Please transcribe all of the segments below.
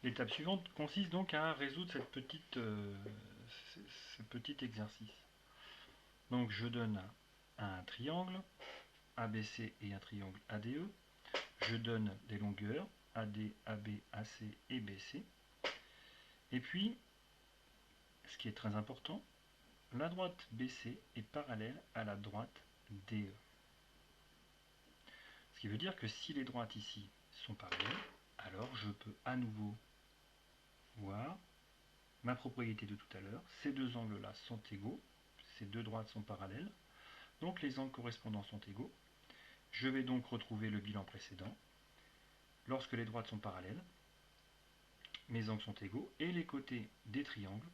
L'étape suivante consiste donc à résoudre ce petit exercice. Donc je donne un triangle ABC et un triangle ADE. Je donne des longueurs AD, AB, AC et BC. Et puis, ce qui est très important, la droite BC est parallèle à la droite DE. Ce qui veut dire que si les droites ici sont parallèles, alors je peux à nouveau voir ma propriété de tout à l'heure. Ces deux angles-là sont égaux, ces deux droites sont parallèles, donc les angles correspondants sont égaux. Je vais donc retrouver le bilan précédent. Lorsque les droites sont parallèles, mes angles sont égaux et les côtés des triangles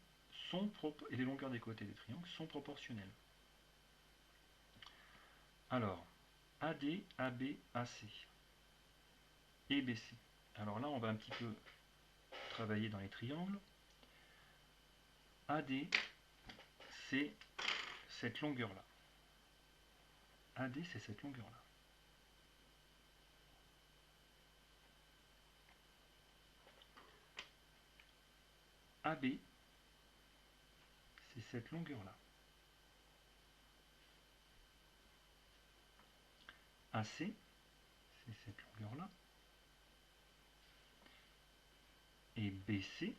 et les longueurs des côtés des triangles sont proportionnelles. Alors, AD, AB, AC et BC. Alors là, on va un petit peu travailler dans les triangles. AD, c'est cette longueur-là. AD, c'est cette longueur-là. AB, c'est cette longueur-là. AC, c'est cette longueur-là. Et BC,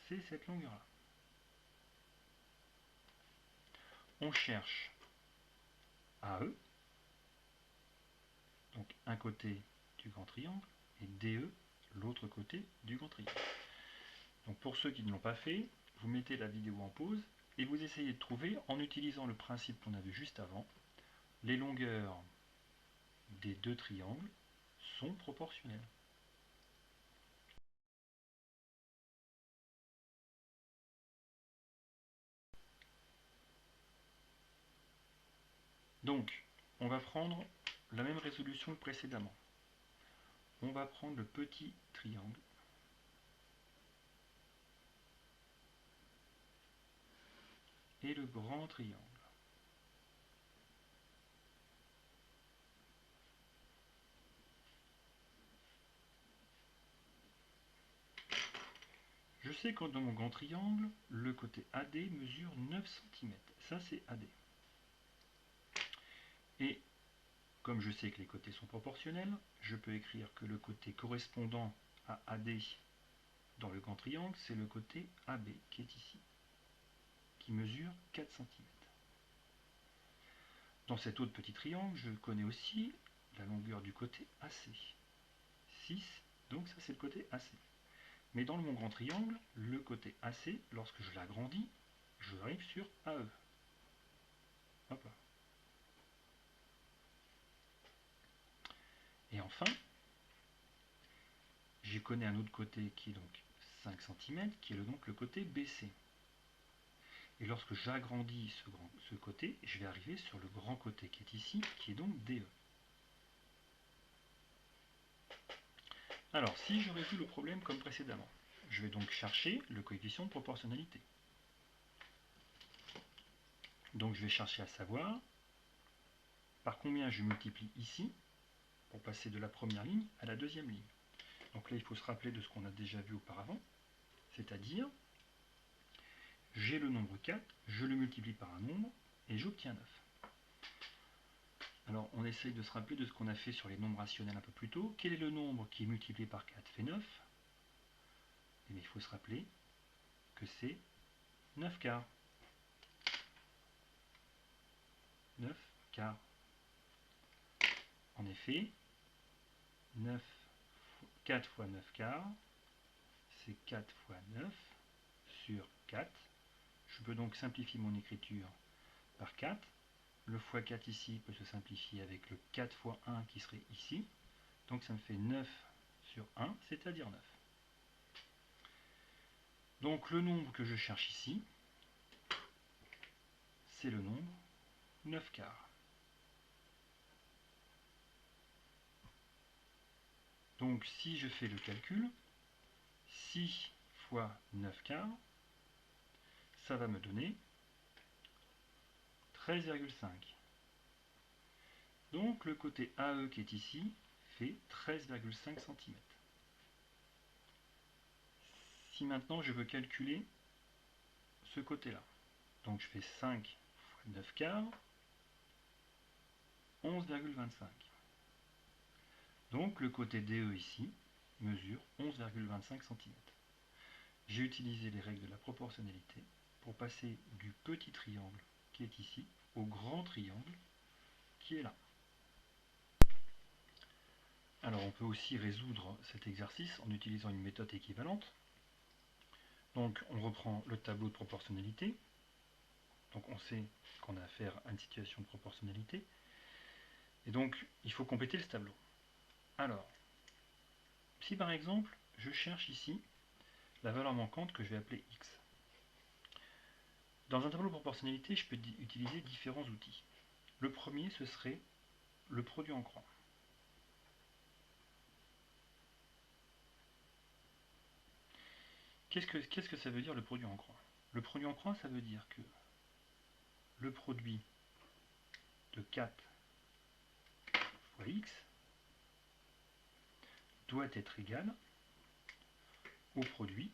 c'est cette longueur-là. On cherche AE, donc un côté du grand triangle, et DE, l'autre côté du grand triangle. Donc pour ceux qui ne l'ont pas fait, vous mettez la vidéo en pause et vous essayez de trouver, en utilisant le principe qu'on a vu juste avant, les longueurs des deux triangles sont proportionnelles. Donc, on va prendre la même résolution que précédemment. On va prendre le petit triangle et le grand triangle. Je sais que dans mon grand triangle, le côté AD mesure 9 cm. Ça, c'est AD. Et comme je sais que les côtés sont proportionnels, je peux écrire que le côté correspondant à AD dans le grand triangle, c'est le côté AB qui est ici, qui mesure 4 cm. Dans cet autre petit triangle, je connais aussi la longueur du côté AC. 6, donc ça c'est le côté AC. Mais dans mon grand triangle, le côté AC, lorsque je l'agrandis, je arrive sur AE. Hop là. Et enfin, je connais un autre côté qui est donc 5 cm, qui est donc le côté BC. Et lorsque j'agrandis ce côté, je vais arriver sur le grand côté qui est ici, qui est donc DE. Alors, si je résous le problème comme précédemment, je vais donc chercher le coefficient de proportionnalité. Donc je vais chercher à savoir par combien je multiplie ici pour passer de la première ligne à la deuxième ligne. Donc là, il faut se rappeler de ce qu'on a déjà vu auparavant, c'est-à-dire, j'ai le nombre 4, je le multiplie par un nombre, et j'obtiens 9. Alors, on essaye de se rappeler de ce qu'on a fait sur les nombres rationnels un peu plus tôt. Quel est le nombre qui est multiplié par 4 fait 9? Et bien, il faut se rappeler que c'est 9 quarts. 9 quarts. En effet, 4 fois 9 quarts, c'est 4 fois 9 sur 4. Je peux donc simplifier mon écriture par 4. Le fois 4 ici peut se simplifier avec le 4 fois 1 qui serait ici. Donc ça me fait 9 sur 1, c'est-à-dire 9. Donc le nombre que je cherche ici, c'est le nombre 9 quarts. Donc si je fais le calcul, 6 fois 9 quarts, ça va me donner 13,5. Donc le côté AE qui est ici fait 13,5 cm. si maintenant je veux calculer ce côté-là. Donc je fais 5 fois 9 quarts, 11,25. Donc le côté DE ici mesure 11,25 cm. J'ai utilisé les règles de la proportionnalité pour passer du petit triangle qui est ici au grand triangle qui est là. Alors on peut aussi résoudre cet exercice en utilisant une méthode équivalente. Donc on reprend le tableau de proportionnalité. Donc on sait qu'on a affaire à une situation de proportionnalité. Et donc il faut compléter ce tableau. Alors, si par exemple je cherche ici la valeur manquante que je vais appeler x. Dans un tableau de proportionnalité, je peux utiliser différents outils. Le premier, ce serait le produit en croix. Qu'est-ce que ça veut dire le produit en croix? Le produit en croix, ça veut dire que le produit de 4 fois x doit être égal au produit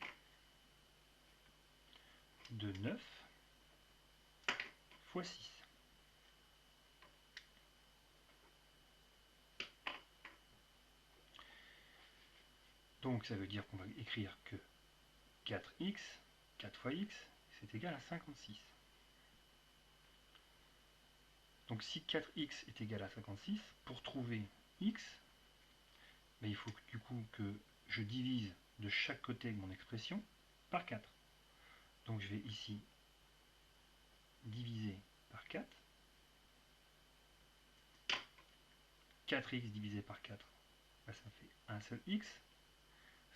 de 9 fois 6. Donc ça veut dire qu'on va écrire que 4x, 4 fois x, c'est égal à 56. Donc si 4x est égal à 56, pour trouver x, mais il faut du coup que je divise de chaque côté de mon expression par 4. Donc je vais ici diviser par 4. 4x divisé par 4, ben ça fait un seul x.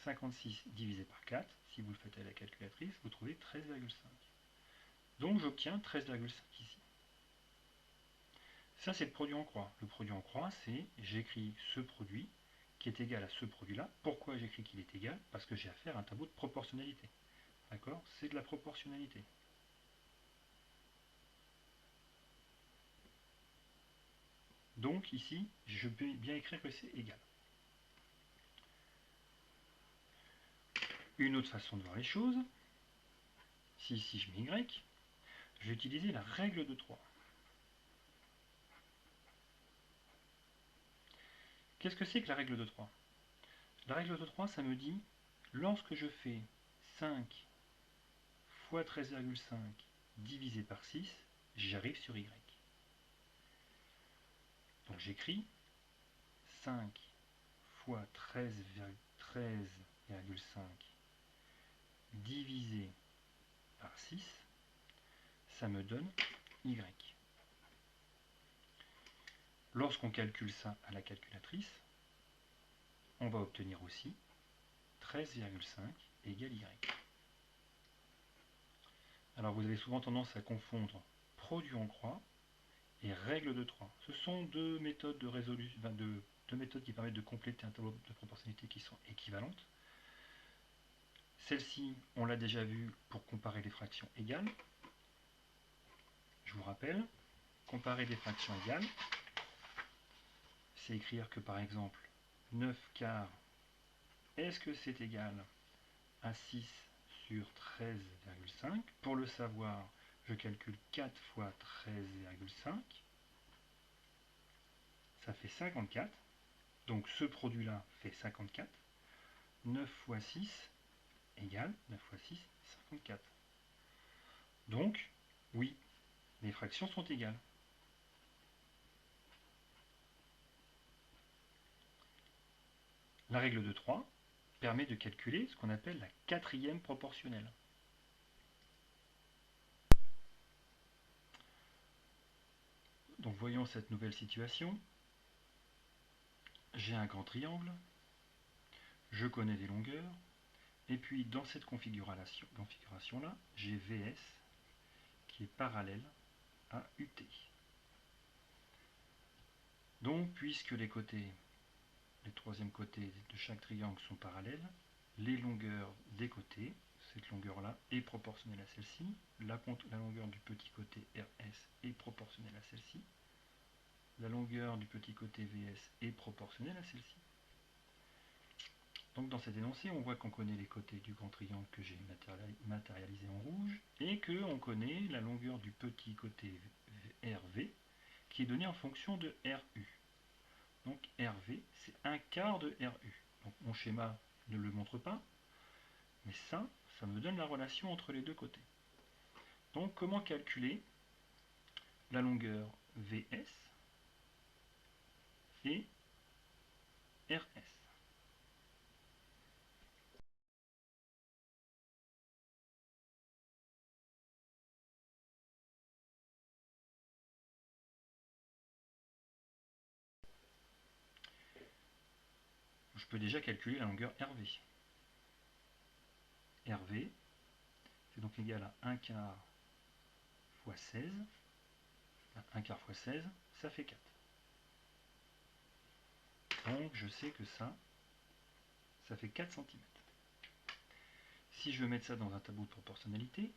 56 divisé par 4, si vous le faites à la calculatrice, vous trouvez 13,5. Donc j'obtiens 13,5 ici. Ça, c'est le produit en croix. Le produit en croix, c'est j'écris ce produit qui est égal à ce produit-là. Pourquoi j'écris qu'il est égal? Parce que j'ai affaire à un tableau de proportionnalité. D'accord? C'est de la proportionnalité. Donc ici, je peux bien écrire que c'est égal. Une autre façon de voir les choses, si ici je mets y, je vais utiliser la règle de 3. Qu'est-ce que c'est que la règle de 3? La règle de 3, ça me dit, lorsque je fais 5 fois 13,5 divisé par 6, j'arrive sur y. Donc j'écris 5 fois 13,5 divisé par 6, ça me donne y. Lorsqu'on calcule ça à la calculatrice, on va obtenir aussi 13,5 égale y. Alors vous avez souvent tendance à confondre produit en croix et règle de 3. Ce sont deux méthodes de résolution, deux méthodes qui permettent de compléter un tableau de proportionnalité qui sont équivalentes. Celle-ci, on l'a déjà vue pour comparer des fractions égales. Je vous rappelle, comparer des fractions égales, c'est écrire que par exemple 9 quarts, est-ce que c'est égal à 6 sur 13,5? Pour le savoir, je calcule 4 fois 13,5, ça fait 54. Donc ce produit-là fait 54. 9 fois 6 égale 9 fois 6, 54. Donc, oui, les fractions sont égales. La règle de 3 permet de calculer ce qu'on appelle la quatrième proportionnelle. Donc voyons cette nouvelle situation. J'ai un grand triangle, je connais des longueurs, et puis dans cette configuration-là, j'ai VS qui est parallèle à UT. Donc puisque les troisièmes côtés de chaque triangle sont parallèles, les longueurs des côtés, cette longueur-là est proportionnelle à celle-ci, la longueur du petit côté RS est proportionnelle à celle-ci, la longueur du petit côté VS est proportionnelle à celle-ci. Donc dans cet énoncé, on voit qu'on connaît les côtés du grand triangle que j'ai matérialisé en rouge, et qu'on connaît la longueur du petit côté RV, qui est donnée en fonction de RU. Donc RV, c'est un quart de RU. Donc mon schéma ne le montre pas, mais ça me donne la relation entre les deux côtés. Donc comment calculer la longueur VS et RS? Je peux déjà calculer la longueur RV. RV, c'est donc égal à 1 quart fois 16. 1 quart fois 16, ça fait 4. Donc je sais que ça fait 4 cm. Si je veux mettre ça dans un tableau de proportionnalité,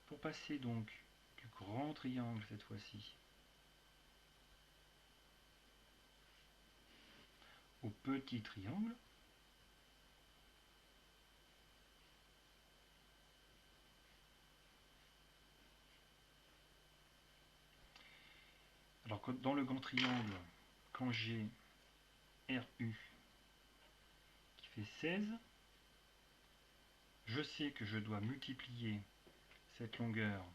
pour passer donc du grand triangle cette fois-ci au petit triangle, alors dans le grand triangle, quand j'ai RU qui fait 16, je sais que je dois multiplier cette longueur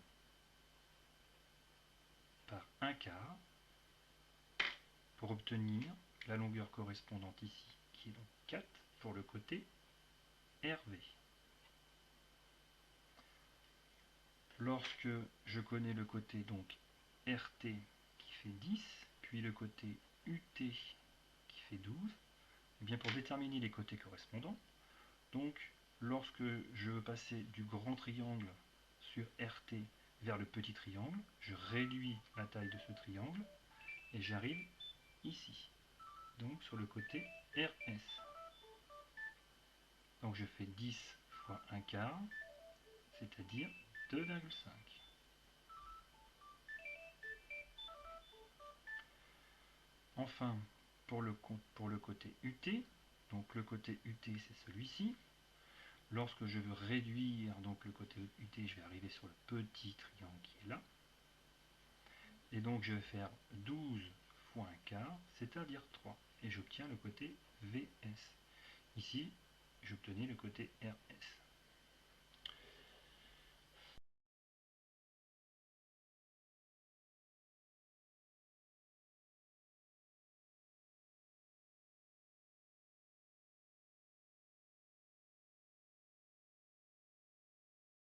par 1 quart pour obtenir la longueur correspondante ici, qui est donc 4 pour le côté RV. Lorsque je connais le côté donc RT qui fait 10, puis le côté UT qui fait 12, et bien pour déterminer les côtés correspondants, donc lorsque je veux passer du grand triangle sur RT vers le petit triangle, je réduis la taille de ce triangle et j'arrive ici, donc sur le côté RS. Donc je fais 10 fois 1 quart, c'est-à-dire 2,5. Enfin, pour le côté UT, donc le côté UT c'est celui-ci. Lorsque je veux réduire donc le côté UT, je vais arriver sur le petit triangle qui est là. Et donc je vais faire 12 fois 1 quart, c'est-à-dire 3. Et j'obtiens le côté VS. Ici, j'obtenais le côté RS.